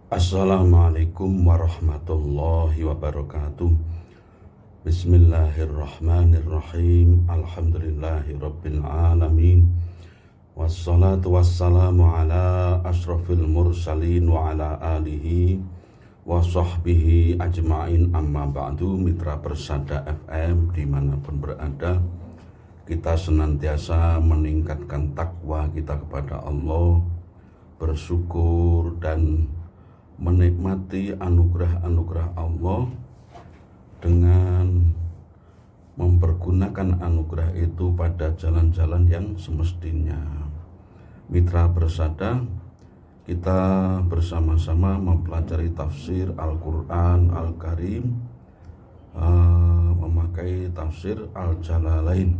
Assalamualaikum warahmatullahi wabarakatuh. Bismillahirrahmanirrahim. Alhamdulillahirabbil alamin. Wassalatu wassalamu ala asyrafil mursalin wa ala alihi wa sahbihi ajma'in, amma ba'du. Mitra Persada FM dimanapun berada, kita senantiasa meningkatkan takwa kita kepada Allah, bersyukur dan menikmati anugerah-anugerah Allah dengan mempergunakan anugerah itu pada jalan-jalan yang semestinya. Mitra Persada, kita bersama-sama mempelajari tafsir Al-Quran Al-Karim, memakai tafsir Al-Jalalain,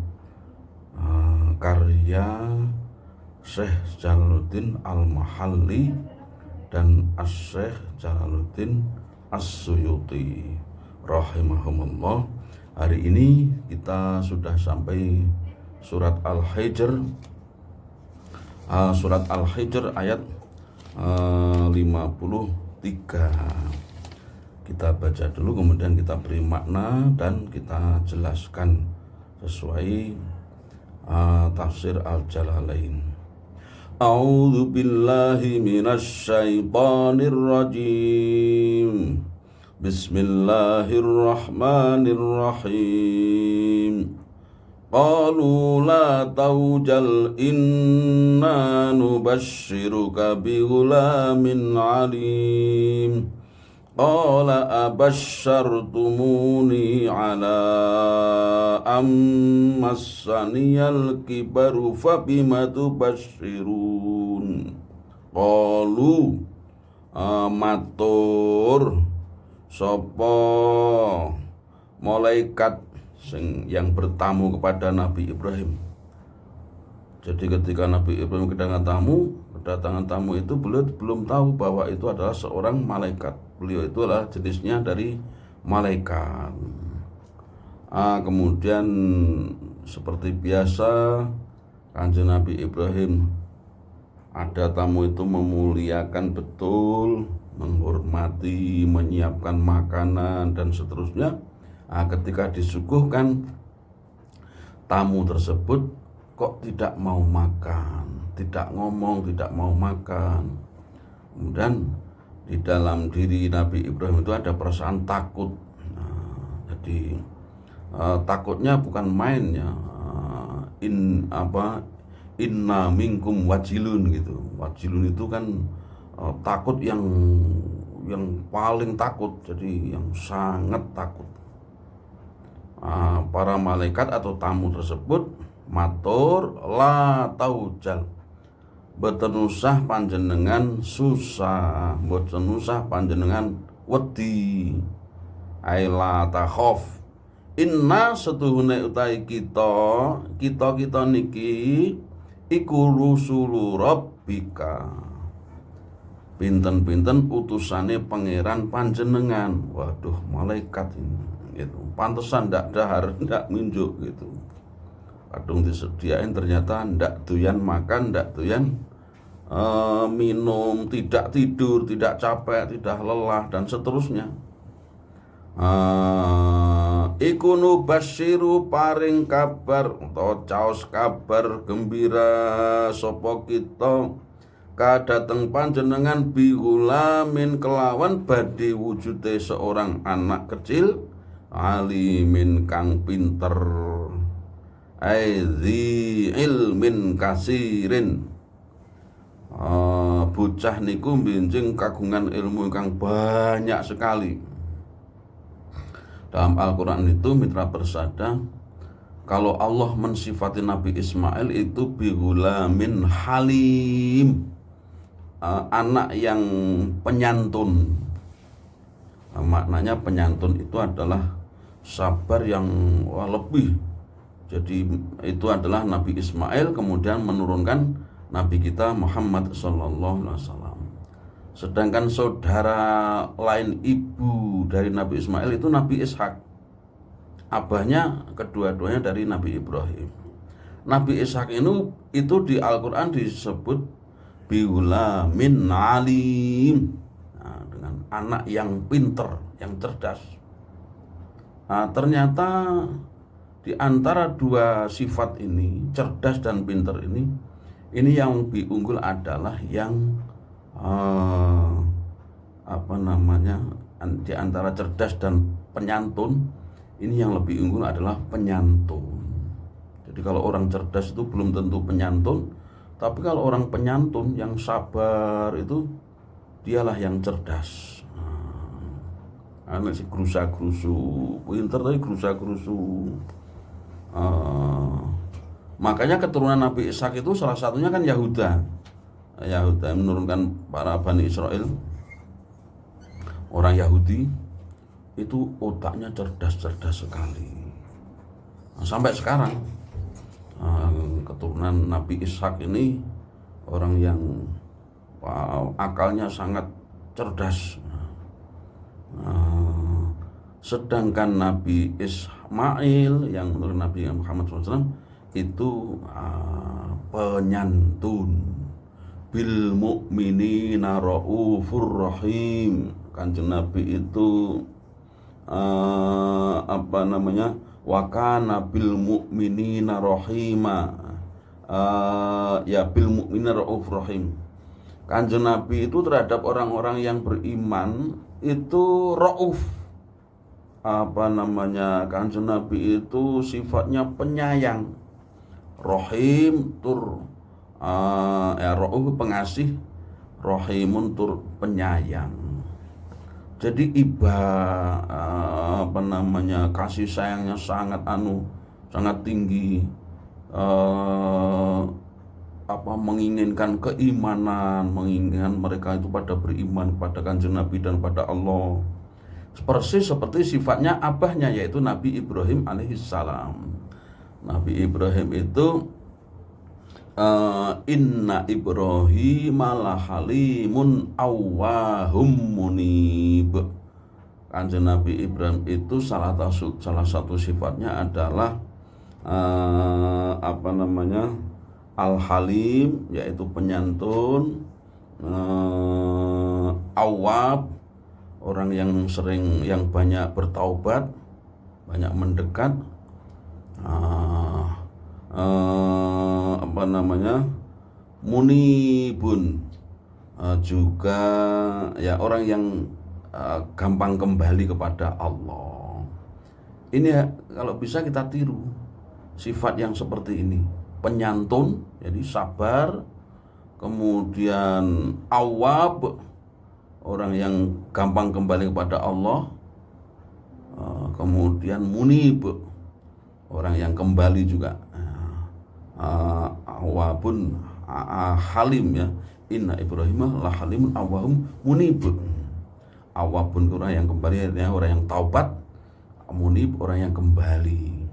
karya Syekh Jalaluddin Al-Mahalli dan Syekh Jalaluddin As-Suyuti rahimahumullah. Hari ini kita sudah sampai surat Al-Hijr, ayat 53. Kita baca dulu, kemudian kita beri makna dan kita jelaskan sesuai tafsir Al-Jalalain. A'udzu billahi minasy syaithanir rajim. Bismillahirrahmanirrahim. Qalu la taujal inna nubasyshiruka bi ghulamin alim. Qala abasyartumuni ala ammassaniyal kibaru fabima tubasyirun. Qalu matur sapa malaikat sing yang bertamu kepada Nabi Ibrahim. Jadi ketika Nabi Ibrahim kedatangan tamu itu, beliau belum tahu bahwa itu adalah seorang malaikat. Beliau itu adalah jenisnya dari malaikat. Kemudian seperti biasa, Kanjeng Nabi Ibrahim, ada tamu itu memuliakan betul, menghormati, menyiapkan makanan dan seterusnya. Ketika disuguhkan, tamu tersebut kok tidak mau makan, tidak ngomong, tidak mau makan. Kemudian di dalam diri Nabi Ibrahim itu ada perasaan takut. Jadi takutnya bukan main ya. Inna minkum wajilun gitu. Wajilun itu kan takut yang paling takut, jadi yang sangat takut. Para malaikat atau tamu tersebut matur la taujal, boten usah panjenengan susah, boten usah panjenengan wedi. Aila takhaf, inna setuhune utai kita niki iku rusulu rabbika, pinten-pinten utusane pangeran panjenengan. Waduh, malaikat ini gitu. Pantesan ndak dahar, ndak nunjuk gitu. Kadung disediain, ternyata ndak doyan makan, ndak doyan minum, tidak tidur, tidak capek, tidak lelah dan seterusnya. Iku nubasyiru paring kabar atau caos kabar gembira sapa kita kadateng panjenengan bihulamin kelawan badhe wujude seorang anak kecil alimin kang pinter, aizi ilmin kasirin, bocah niku benjing kagungan ilmu kang banyak sekali. Dalam Al-Quran itu, Mitra Persada, kalau Allah mensifati Nabi Ismail itu bihulamin halim, anak yang penyantun. Maknanya penyantun itu adalah sabar yang lebih. Jadi itu adalah Nabi Ismail kemudian menurunkan Nabi kita Muhammad SAW. Sedangkan saudara lain ibu dari Nabi Ismail itu Nabi Ishak. Abahnya kedua-duanya dari Nabi Ibrahim. Nabi Ishak itu di Al-Quran disebut bihulamin alim. Nah, anak yang pinter, yang cerdas. Nah, ternyata di antara dua sifat ini, cerdas dan pinter ini yang lebih unggul adalah yang di antara cerdas dan penyantun, ini yang lebih unggul adalah penyantun. Jadi kalau orang cerdas itu belum tentu penyantun, tapi kalau orang penyantun yang sabar itu dialah yang cerdas. Anak si gerusa-gerusu, pinter tapi gerusa-gerusu. Makanya keturunan Nabi Ishak itu salah satunya kan Yahuda menurunkan para Bani Israel. Orang Yahudi itu otaknya cerdas-cerdas sekali. Nah, sampai sekarang keturunan Nabi Ishak ini orang yang akalnya sangat cerdas. Sedangkan Nabi Ismail yang menurut Nabi Muhammad SAW itu penyantun. Bil mu'minina raufur rahim. Kanjeng Nabi itu wa kana bil mu'minina rahima. Bil mu'minina raufur rahim. Kanjeng Nabi itu terhadap orang-orang yang beriman itu rauf. Kanjeng Nabi itu sifatnya penyayang. Rahim rauf pengasih, rahimun penyayang. Jadi kasih sayangnya sangat tinggi. Menginginkan keimanan, menginginkan mereka itu pada beriman pada Kanjeng Nabi dan pada Allah. Persis seperti sifatnya abahnya, yaitu Nabi Ibrahim alaihissalam. Nabi Ibrahim itu inna Ibrahim lahalimun awwahum munib. Kanjeng Nabi Ibrahim itu salah satu sifatnya adalah Al-Halim, yaitu penyantun, awab, orang yang banyak bertaubat, banyak mendekat, munibun, juga ya orang yang gampang kembali kepada Allah. Ini ya, kalau bisa kita tiru sifat yang seperti ini. Penyantun, jadi sabar, kemudian awab, orang yang gampang kembali kepada Allah, kemudian munib, orang yang kembali juga, awabun halim, ya. Inna Ibrahim lah halimun awahum munib. Awabun orang yang kembali, artinya orang yang taubat, munib orang yang kembali.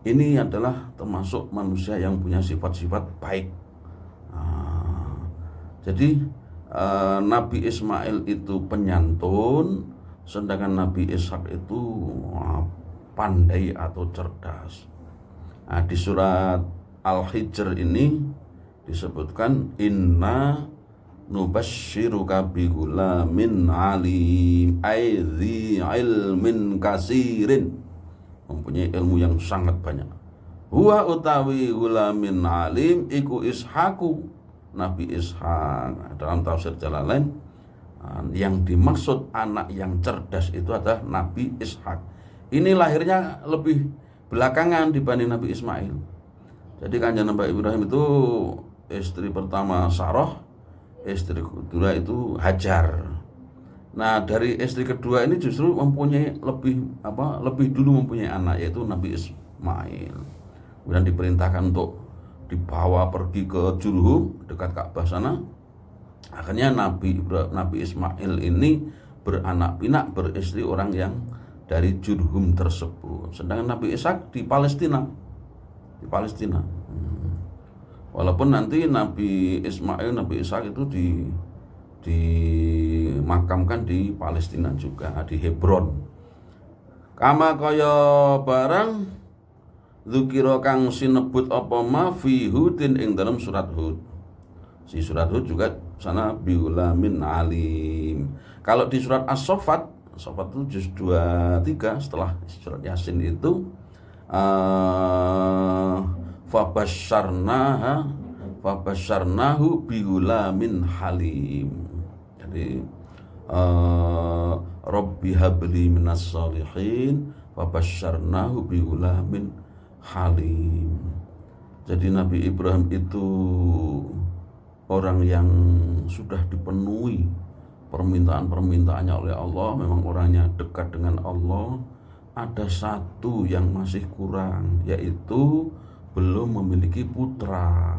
Ini adalah termasuk manusia yang punya sifat-sifat baik. Jadi Nabi Ismail itu penyantun, sedangkan Nabi Ishak itu pandai atau cerdas. Di surat Al-Hijr ini disebutkan inna nubasyshiruka bigulamin alim aidzi ilmin kasirin, mempunyai ilmu yang sangat banyak. Huwa utawi gulamin alim iku Ishaku, Nabi Ishak. Dalam tafsir Jalalain, yang dimaksud anak yang cerdas itu adalah Nabi Ishak. Ini lahirnya lebih belakangan dibanding Nabi Ismail. Jadi kanjeng Nabi Ibrahim itu istri pertama Sarah, istri kedua itu Hajar. Nah, dari istri kedua ini justru mempunyai lebih dulu mempunyai anak, yaitu Nabi Ismail. Kemudian diperintahkan untuk dibawa pergi ke Jurhum, dekat Ka'bah sana. Akhirnya Nabi Ismail ini beranak pinak, beristri orang yang dari Jurhum tersebut. Sedangkan Nabi Ishak di Palestina. Walaupun nanti Nabi Ismail, Nabi Ishak itu dimakamkan di Palestina juga, di Hebron. Kama kaya barang dzikira kang sinebut apa ma fi Hudin ing dalam surat Hud. Si surat Hud juga sana biulamin alim. Kalau di surat As-Saffat, As-Saffat itu juz 23 setelah surat Yasin itu fabasyarnahu biulamin halim. Jadi Rabbi habli minas sholihin fabasyarnahu biulamin halim. Jadi Nabi Ibrahim itu orang yang sudah dipenuhi permintaan-permintaannya oleh Allah, memang orangnya dekat dengan Allah. Ada satu yang masih kurang, yaitu belum memiliki putra.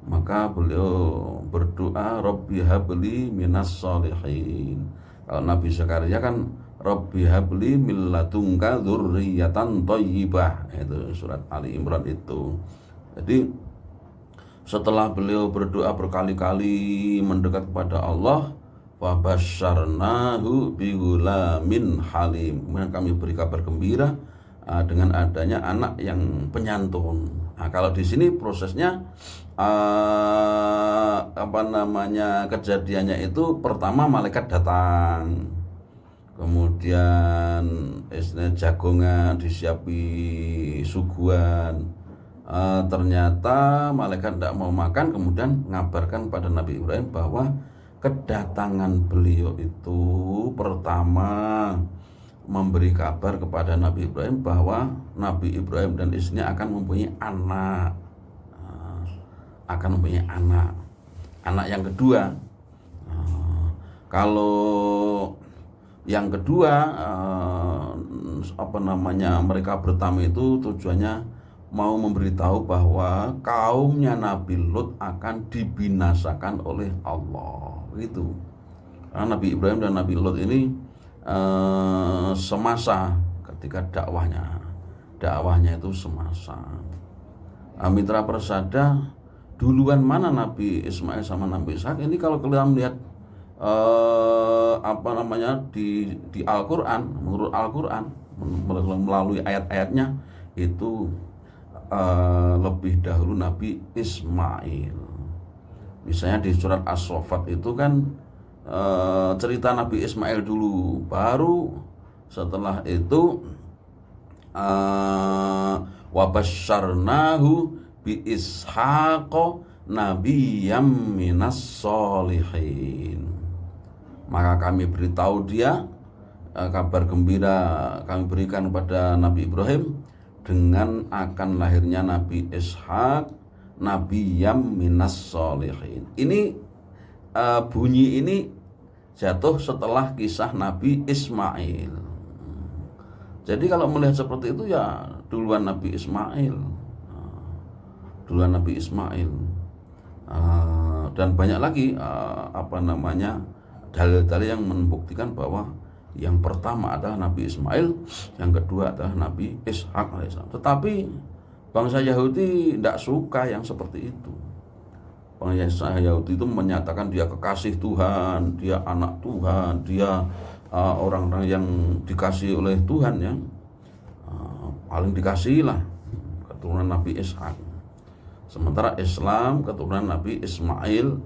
Maka beliau berdoa, Rabbi habli minas sholihin. Kalau Nabi Zakaria kan Rabbi habli min ladunka dzurriyyatan thayyibah. Itu surat Ali Imran itu. Jadi setelah beliau berdoa berkali-kali mendekat kepada Allah, wa basyarnahu bighulamin halim. Kemudian kami beri kabar gembira dengan adanya anak yang penyantun. Nah, kalau di sini prosesnya kejadiannya itu pertama malaikat datang. Kemudian jagongan disiapi suguhan. Ternyata malaikat tidak mau makan, kemudian mengabarkan pada Nabi Ibrahim bahwa kedatangan beliau itu pertama memberi kabar kepada Nabi Ibrahim bahwa Nabi Ibrahim dan istrinya akan mempunyai anak. Anak yang kedua. Kalau yang kedua mereka bertamu itu tujuannya mau memberitahu bahwa kaumnya Nabi Lut akan dibinasakan oleh Allah, gitu. Karena Nabi Ibrahim dan Nabi Lut ini semasa ketika dakwahnya itu semasa. Mitra Persada, duluan mana Nabi Ismail sama Nabi Ishak? Ini kalau kalian lihat di Al-Quran, menurut Al-Quran melalui ayat-ayatnya itu lebih dahulu Nabi Ismail. Misalnya di surat As-Saffat itu kan cerita Nabi Ismail dulu, baru setelah itu wa basyarnahu bi ishaqa nabiyyam minas sholihin. Maka kami beritahu dia, kabar gembira kami berikan kepada Nabi Ibrahim dengan akan lahirnya Nabi Ishak, nabiyyam minas sholihin. Ini bunyi ini jatuh setelah kisah Nabi Ismail. Jadi kalau melihat seperti itu ya duluan Nabi Ismail. Dan banyak lagi dalil-dalil yang membuktikan bahwa yang pertama adalah Nabi Ismail, yang kedua adalah Nabi Ishak alaihissalam. Tetapi bangsa Yahudi tidak suka yang seperti itu. Bangsa Yahudi itu menyatakan dia kekasih Tuhan, dia anak Tuhan, dia orang-orang yang dikasih oleh Tuhan, ya paling dikasih lah keturunan Nabi Ishak. Sementara Islam keturunan Nabi Ismail,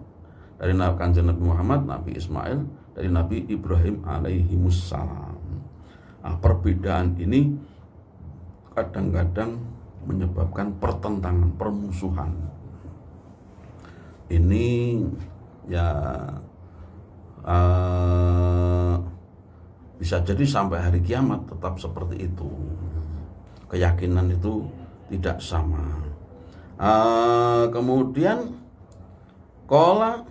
dari Kanjeng Nabi Muhammad, Nabi Ismail dari Nabi Ibrahim alaihimussalam. Perbedaan ini kadang-kadang menyebabkan pertentangan, permusuhan. Ini ya bisa jadi sampai hari kiamat tetap seperti itu. Keyakinan itu tidak sama. Kemudian qala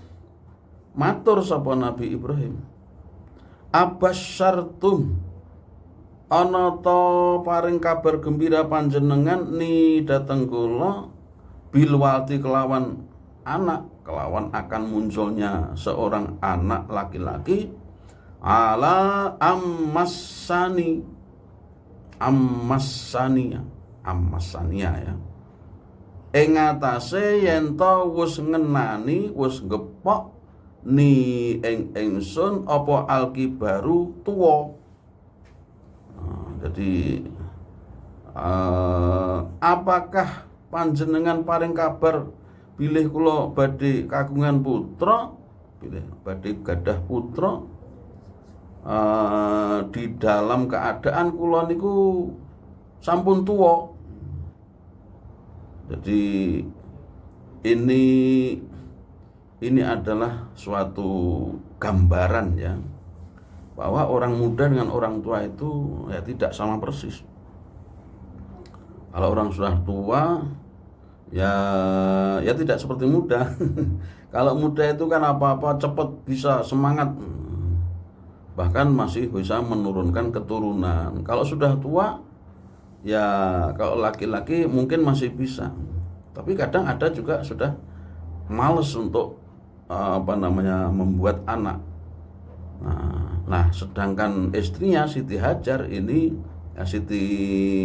matur sapa Nabi Ibrahim, abasyartum ana ta paring kabar gembira panjenengan ni dateng kula bilwati kelawan anak, kelawan akan munculnya seorang anak laki-laki, ala ammasania ya, ing atase yen ta wis ngenani, wis ngepok ni ingsun apa alkibaru tuwa. Jadi apakah panjenengan paring kabar bilih kula badhe kagungan putra, bilih badhe gadah putra, di dalam keadaan kula niku sampun tuwa. Jadi ini adalah suatu gambaran ya, bahwa orang muda dengan orang tua itu ya tidak sama persis. Kalau orang sudah tua ya tidak seperti muda. Kalau muda itu kan apa-apa cepat, bisa semangat, bahkan masih bisa menurunkan keturunan. Kalau sudah tua ya, kalau laki-laki mungkin masih bisa, tapi kadang ada juga sudah males untuk membuat anak. Nah, sedangkan istrinya Siti Hajar ini, Siti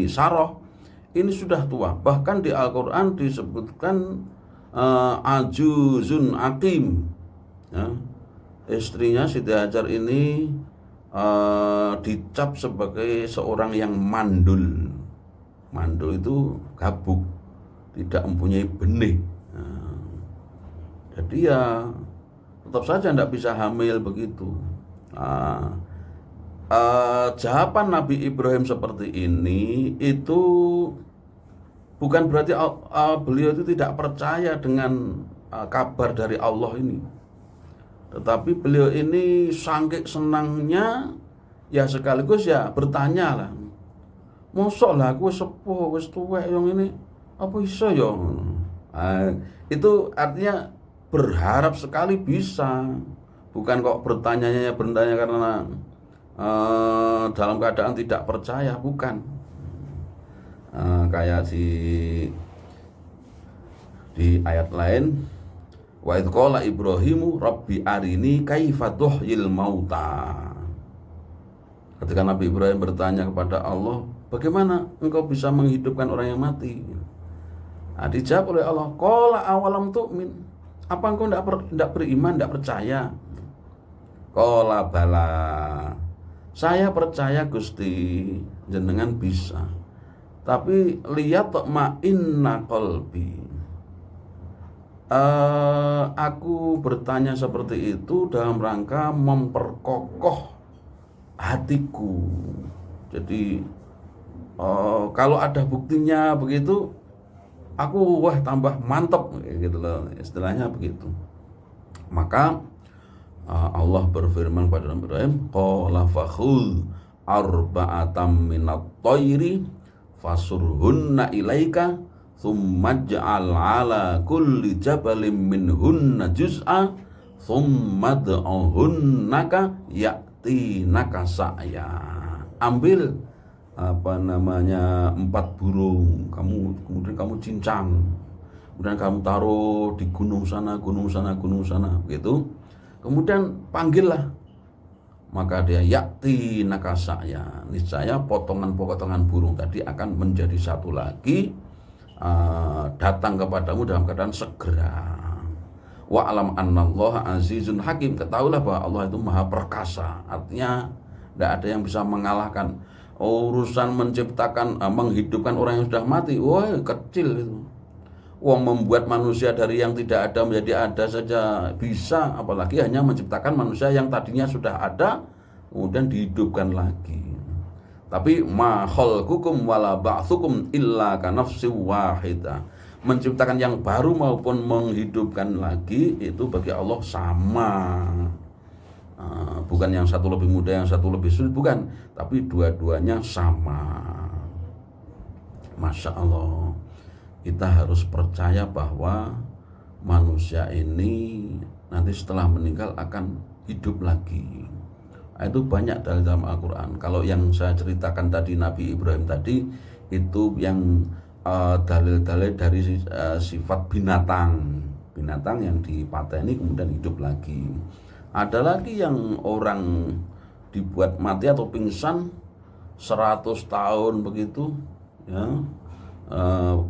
Saroh ini sudah tua. Bahkan di Al-Quran disebutkan ajuzun akim ya. Istrinya Siti Hajar ini dicap sebagai seorang yang mandul. Mandul itu gabuk, tidak mempunyai benih. Jadi ya tetap saja tidak bisa hamil begitu. Jawaban Nabi Ibrahim seperti ini itu bukan berarti beliau itu tidak percaya dengan kabar dari Allah ini, tetapi beliau ini saking senangnya ya sekaligus ya bertanya lah, mosok lah aku sepuh wis tuwek yang ini apa iso ya. Itu artinya berharap sekali bisa, bukan kok bertanya karena dalam keadaan tidak percaya, bukan. Kayak di ayat lain, wa idz qala Ibrahimu rabbi arini kaifa tuhyil mauta. Ketika Nabi Ibrahim bertanya kepada Allah, bagaimana engkau bisa menghidupkan orang yang mati? Dijawab oleh Allah, qala awalam tu'min, apa engkau tidak beriman, tidak percaya? Qala bala, saya percaya Gusti, jenengan bisa, tapi lihat ma'inna qalbi. Aku bertanya seperti itu dalam rangka memperkokoh hatiku. Jadi kalau ada buktinya begitu, aku tambah mantap gitu loh, istilahnya begitu. Maka Allah berfirman pada Nabi Ibrahim, qala fakhul arba'atam minat thairi fasurhunna ilaika thumma ja'al ala kulli jabalin minhunna juz'a thumma da'uhunnaka ya'tinaka sa'ya. Ambil 4 burung, kemudian kamu cincang, kemudian kamu taruh di gunung sana gitu. Kemudian panggillah, maka dia yakti nakasaya, niscaya potongan-potongan burung tadi akan menjadi satu lagi, datang kepadamu dalam keadaan segera. Wa alam annallaha azizun hakim, ketahuilah bahwa Allah itu maha perkasa, artinya tidak ada yang bisa mengalahkan. Urusan menciptakan, menghidupkan orang yang sudah mati, wah kecil itu. Membuat manusia dari yang tidak ada menjadi ada saja bisa, apalagi hanya menciptakan manusia yang tadinya sudah ada kemudian dihidupkan lagi. Tapi ma khalqukum wala ba'tsukum illa kanafsin wahidah. Menciptakan yang baru maupun menghidupkan lagi itu bagi Allah sama. Bukan yang satu lebih mudah, yang satu lebih sulit, bukan, tapi dua-duanya sama. Masya Allah. Kita harus percaya bahwa manusia ini nanti setelah meninggal akan hidup lagi. Itu banyak dalam Al-Quran. Kalau yang saya ceritakan tadi Nabi Ibrahim tadi, itu yang dalil-dalil dari sifat binatang yang dipateni kemudian hidup lagi. Ada lagi yang orang dibuat mati atau pingsan 100 tahun begitu ya.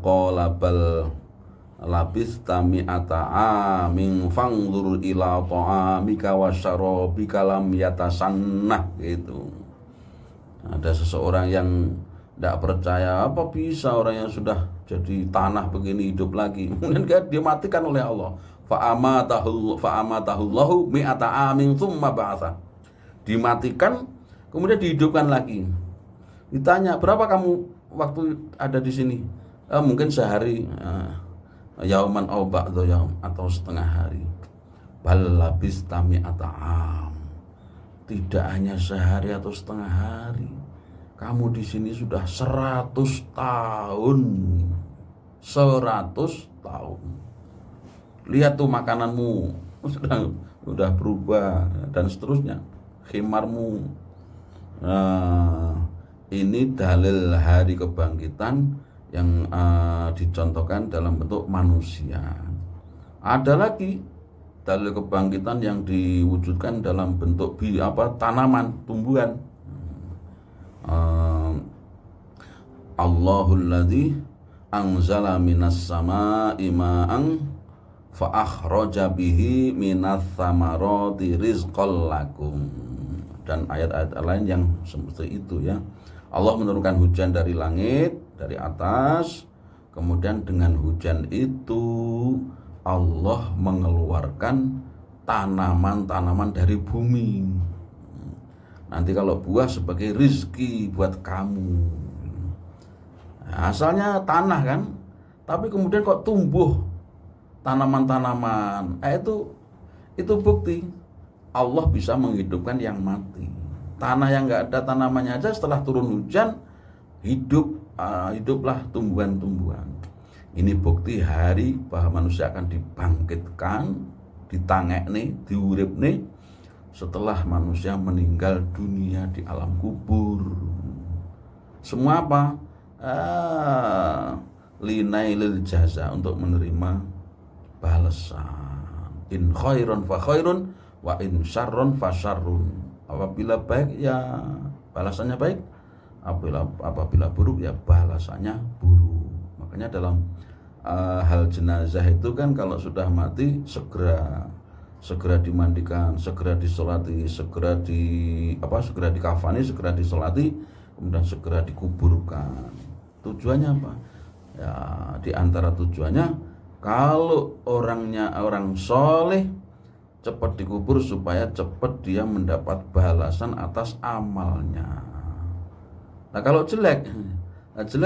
Qala bal labis tami'ata amin fangdur ila ta'amika wa syarabika lam yatasannah gitu. Ada seseorang yang tidak percaya, apa bisa orang yang sudah jadi tanah begini hidup lagi. Kemudian dia matikan oleh Allah. Fa'amatahullahu mi'ata amin tsumma ba'atsa. Dimatikan kemudian dihidupkan lagi. Ditanya, "Berapa kamu waktu ada di sini?" Mungkin sehari, yauman au ba'dha yaum, atau setengah hari. Bal labista mi'ata am. Tidak hanya sehari atau setengah hari. Kamu di sini sudah 100 tahun. 100 tahun. Lihat tuh makananmu sudah berubah dan seterusnya. Khimarmu. Nah, ini dalil hari kebangkitan yang dicontohkan dalam bentuk manusia. Ada lagi dalil kebangkitan yang diwujudkan dalam bentuk tanaman, tumbuhan. Allahul ladzi anzala minas sama'i ma'an fa akhraja bihi minas tsamarati rizqal lakum, dan ayat-ayat lain yang seperti itu ya. Allah menurunkan hujan dari langit, dari atas, kemudian dengan hujan itu Allah mengeluarkan tanaman-tanaman dari bumi. Nanti kalau buah sebagai rizki buat kamu. Nah, asalnya tanah kan, tapi kemudian kok tumbuh tanaman-tanaman. Itu bukti Allah bisa menghidupkan yang mati. Tanah yang nggak ada tanamannya aja setelah turun hujan hiduplah tumbuhan-tumbuhan. Ini bukti hari bahwa manusia akan dibangkitkan, ditangekne, diuripne setelah manusia meninggal dunia di alam kubur. Semua apa? Linailil jaza, untuk menerima balasan. In khairun fa khairun wa in syarrun fa syarrun. Apabila baik ya balasannya baik, apabila buruk ya balasannya buruk. Makanya dalam hal jenazah itu kan kalau sudah mati segera dimandikan, segera disolati, segera dikafani, segera disolati, kemudian segera dikuburkan. Tujuannya apa? Ya, di antara tujuannya kalau orangnya orang soleh cepat dikubur supaya cepat dia mendapat balasan atas amalnya. Nah kalau jelek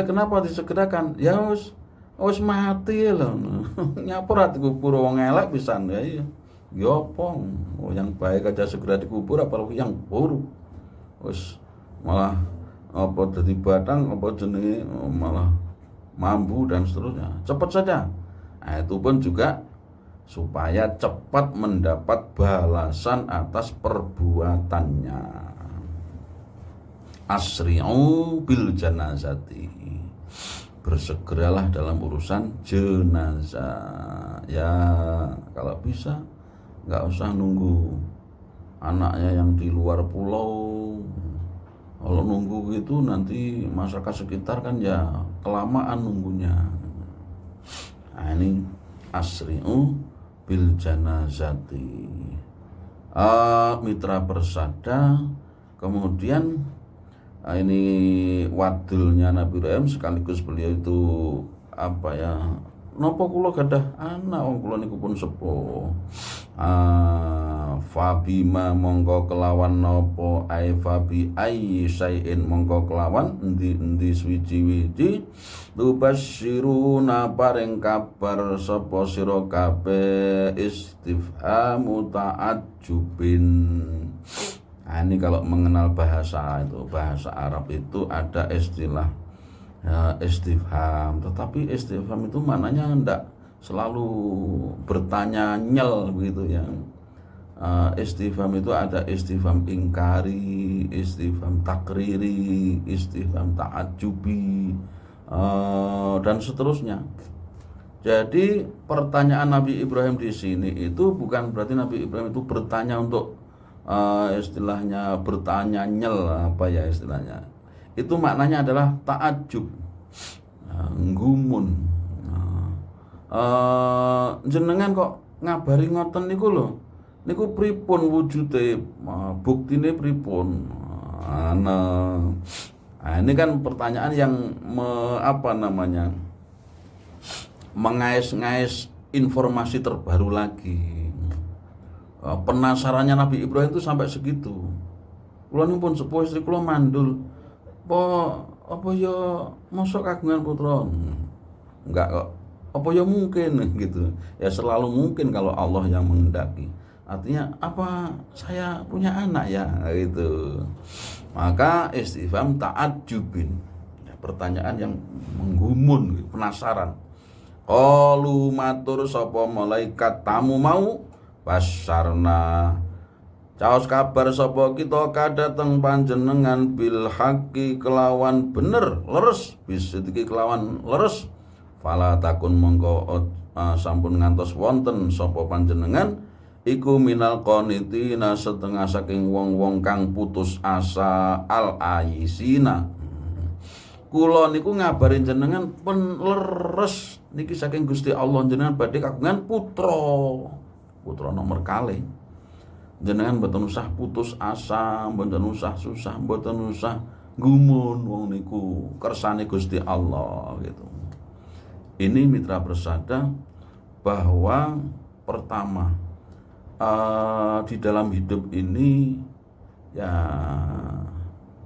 kenapa disegerakan? Ya wis mati loh. Nyapa dikubur wong elek pisan ya. Yopong, yang baik aja segera dikubur, apalagi yang buruk. Wis malah dadi batang, jenenge malah mambu dan seterusnya. Cepat saja. Nah, itu pun juga supaya cepat mendapat balasan atas perbuatannya. Asri'u bil janazati. Bersegeralah dalam urusan jenazah. Ya, kalau bisa nggak usah nunggu anaknya yang di luar pulau. Kalau nunggu gitu nanti masyarakat sekitar kan ya kelamaan nunggunya. Nah ini asri'u bil janazati. Mitra persada. Kemudian ini wadulnya Nabi Ibrahim, sekaligus beliau itu napa kula gadah anak wong kula niku pun sepuh. Fabima mongko kelawan napa fabi syai'in mongko kelawan endi suwiji-wiji tubasyiruna paring kabar sapa sira kabeh istifhamu ta'ajjubin. Nah, ini kalau mengenal bahasa Arab itu ada istilah istifham, tetapi istifham itu maknanya enggak selalu bertanya nyel begitu ya. Istifham itu ada istifham ingkari, istifham takriri, istifham ta'ajubi, dan seterusnya. Jadi pertanyaan Nabi Ibrahim di sini itu bukan berarti Nabi Ibrahim itu bertanya untuk istilahnya bertanya nyel istilahnya. Itu maknanya adalah ta'ajub, nggumun. Jenengan kok ngabari ngoten niku lho. Niku pripun wujude, buktine pripun? Nah, ini kan pertanyaan yang mengais-ngais informasi terbaru lagi. Penasarannya Nabi Ibrahim itu sampai segitu. Kula pun sepuh istri kula mandul. Apa ya mosok kagungan putra? Enggak kok. Apa ya mungkin gitu. Ya selalu mungkin kalau Allah yang menghendaki. Artinya apa saya punya anak ya gitu. Maka istifham ta'ajjubin. Ya, pertanyaan yang menggumun, penasaran. Qalu matur sapa malaikat tamu mau basarna caos kabar sapa kita kadateng panjenengan bil haqqi kelawan bener leres bisidiki kelawan leres fala takun mongko sampun ngantos wonten sapa panjenengan iku minal qanitina setengah saking wong-wong kang putus asa al ayisina. Kula niku ngabarin jenengan pen leres niki saking Gusti Allah jenengan badhe kagungan putra nomor kalih. Jenengan mboten usah putus asa, mboten usah susah, mboten usah gumun wong niku kersane Gusti Allah gitu. Ini mitra bersada bahwa pertama di dalam hidup ini ya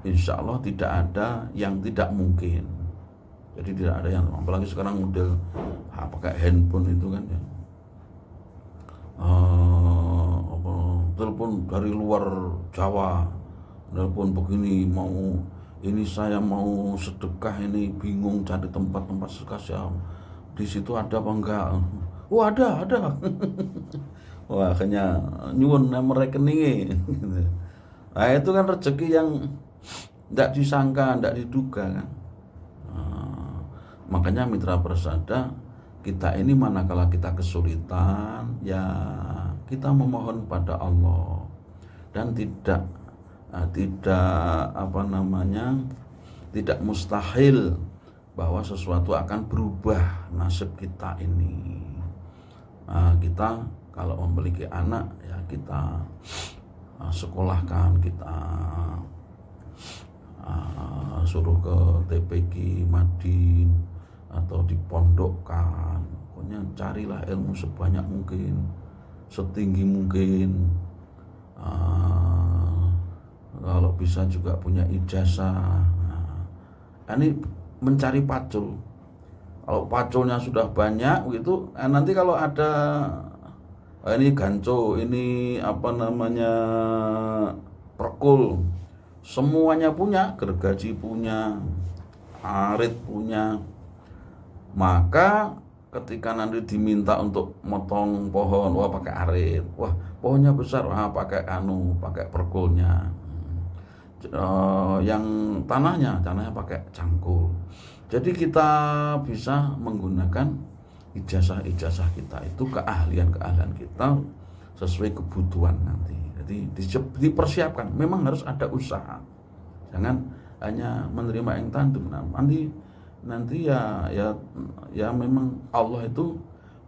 insya Allah tidak ada yang tidak mungkin. Jadi tidak ada yang, apalagi sekarang model pakai handphone itu kan ya. Telepon dari luar Jawa, telepon begini mau ini saya mau sedekah ini bingung cari tempat sedekah di situ ada apa enggak? Oh ada. Wah akhirnya nyuwun nomor rekeningnya. Nah itu kan rezeki yang tidak disangka, tidak diduga kan. Makanya mitra persada kita ini manakala kita kesulitan ya kita memohon pada Allah dan tidak tidak mustahil bahwa sesuatu akan berubah nasib kita ini. Kita kalau memiliki anak ya kita sekolahkan, kita suruh ke TPQ Madin atau dipondokkan, pokoknya carilah ilmu sebanyak mungkin, setinggi mungkin. Kalau bisa juga punya ijazah. Ini mencari pacul. Kalau paculnya sudah banyak gitu, nanti kalau ada ini ganco, ini perkul, semuanya punya, gergaji punya, arit punya. Maka ketika nanti diminta untuk motong pohon, wah pakai arit, wah pohonnya besar, wah pakai perkulnya. Yang tanahnya pakai cangkul. Jadi kita bisa menggunakan ijazah kita itu, keahlian kita sesuai kebutuhan nanti. Jadi dipersiapkan, memang harus ada usaha. Jangan hanya menerima yang tandem. Nanti ya memang Allah itu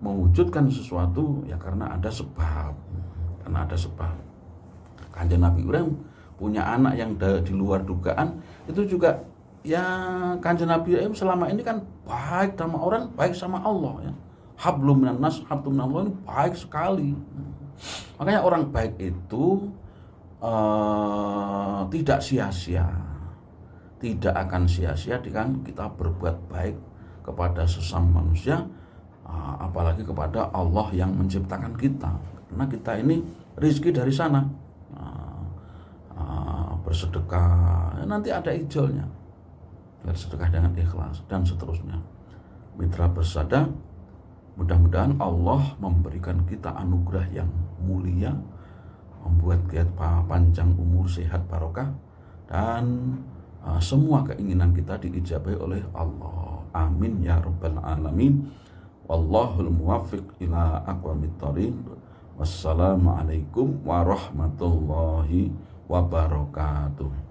mewujudkan sesuatu ya karena ada sebab. Kanjeng Nabi Ibrahim punya anak yang di luar dugaan, itu juga ya Kanjeng Nabi Ibrahim selama ini kan baik sama orang, baik sama Allah ya. Hablum minan nas, hablum minallah ini baik sekali. Makanya orang baik itu tidak sia-sia. Tidak akan sia-sia dengan kita berbuat baik kepada sesama manusia, apalagi kepada Allah yang menciptakan kita. Karena kita ini rezeki dari sana. Bersedekah, nanti ada ijolnya. Bersedekah dengan ikhlas dan seterusnya. Mitra bersada, mudah-mudahan Allah memberikan kita anugerah yang mulia, membuat kita panjang umur, sehat, barokah, dan semua keinginan kita diijabahi oleh Allah. Amin ya rabbal alamin. Wallahul muwaffiq ila aqwamit thoriq. Wassalamualaikum warahmatullahi wabarakatuh.